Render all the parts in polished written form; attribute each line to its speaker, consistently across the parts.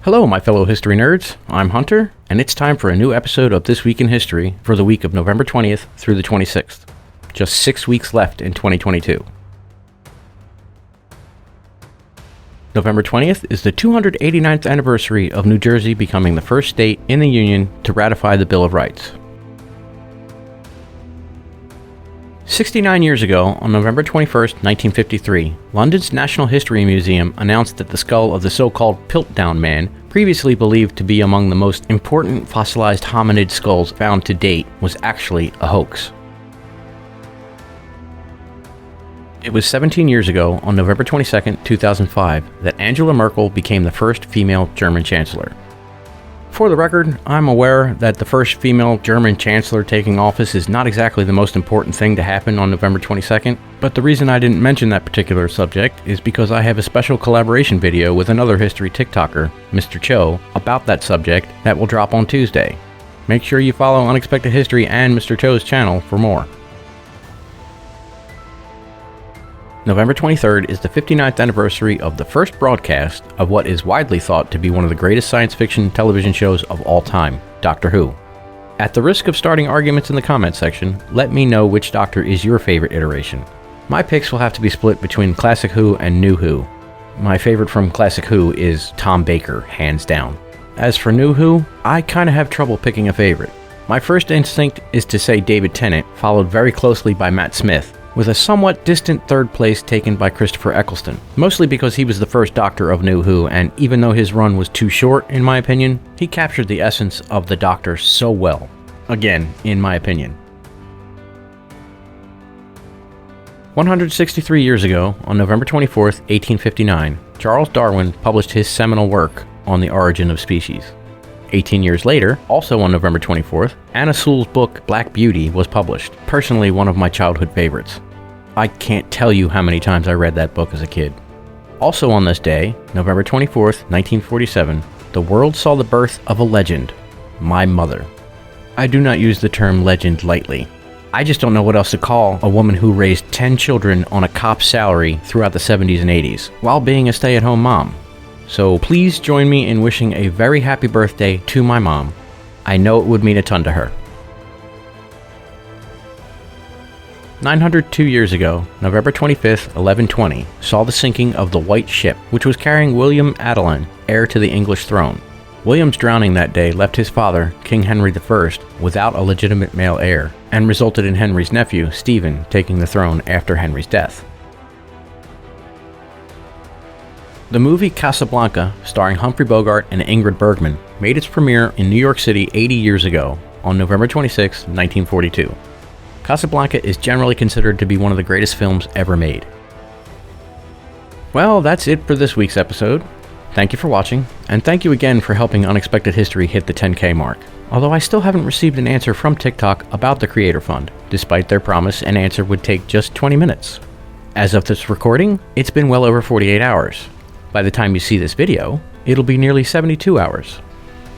Speaker 1: Hello, my fellow history nerds. I'm Hunter, and it's time for a new episode of This Week in History for the week of November 20th through the 26th. Just 6 weeks left in 2022. November 20th is the 289th anniversary of New Jersey becoming the first state in the Union to ratify the Bill of Rights. 69 years ago, on November 21st, 1953, London's National History Museum announced that the skull of the so-called Piltdown Man, previously believed to be among the most important fossilized hominid skulls found to date, was actually a hoax. It was 17 years ago, on November 22, 2005, that Angela Merkel became the first female German chancellor. For the record, I'm aware that the first female German chancellor taking office is not exactly the most important thing to happen on November 22nd, but the reason I didn't mention that particular subject is because I have a special collaboration video with another history TikToker, Mr. Cho, about that subject that will drop on Tuesday. Make sure you follow Unexpected History and Mr. Cho's channel for more. November 23rd is the 59th anniversary of the first broadcast of what is widely thought to be one of the greatest science fiction television shows of all time, Doctor Who. At the risk of starting arguments in the comments section, let me know which Doctor is your favorite iteration. My picks will have to be split between Classic Who and New Who. My favorite from Classic Who is Tom Baker, hands down. As for New Who, I kinda have trouble picking a favorite. My first instinct is to say David Tennant, followed very closely by Matt Smith, with a somewhat distant third place taken by Christopher Eccleston, mostly because he was the first Doctor of New Who, and even though his run was too short, in my opinion, he captured the essence of the Doctor so well. Again, in my opinion. 163 years ago, on November 24th, 1859, Charles Darwin published his seminal work on the origin of species. 18 years later, also on November 24th, Anna Sewell's book Black Beauty was published, personally one of my childhood favorites. I can't tell you how many times I read that book as a kid. Also on this day, November 24th, 1947, the world saw the birth of a legend, my mother. I do not use the term legend lightly. I just don't know what else to call a woman who raised 10 children on a cop's salary throughout the 70s and 80s, while being a stay-at-home mom. So please join me in wishing a very happy birthday to my mom. I know it would mean a ton to her. 902 years ago, November 25th, 1120, saw the sinking of the White Ship, which was carrying William Adelin, heir to the English throne. William's drowning that day left his father, King Henry I, without a legitimate male heir, and resulted in Henry's nephew, Stephen, taking the throne after Henry's death. The movie Casablanca, starring Humphrey Bogart and Ingrid Bergman, made its premiere in New York City 80 years ago, on November 26, 1942. Casablanca is generally considered to be one of the greatest films ever made. Well, that's it for this week's episode. Thank you for watching, and thank you again for helping Unexpected History hit the 10K mark. Although I still haven't received an answer from TikTok about the Creator Fund, despite their promise an answer would take just 20 minutes. As of this recording, it's been well over 48 hours. By the time you see this video, it'll be nearly 72 hours.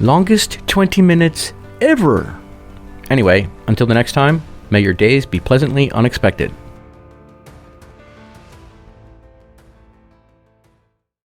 Speaker 1: Longest 20 minutes ever! Anyway, until the next time, may your days be pleasantly unexpected.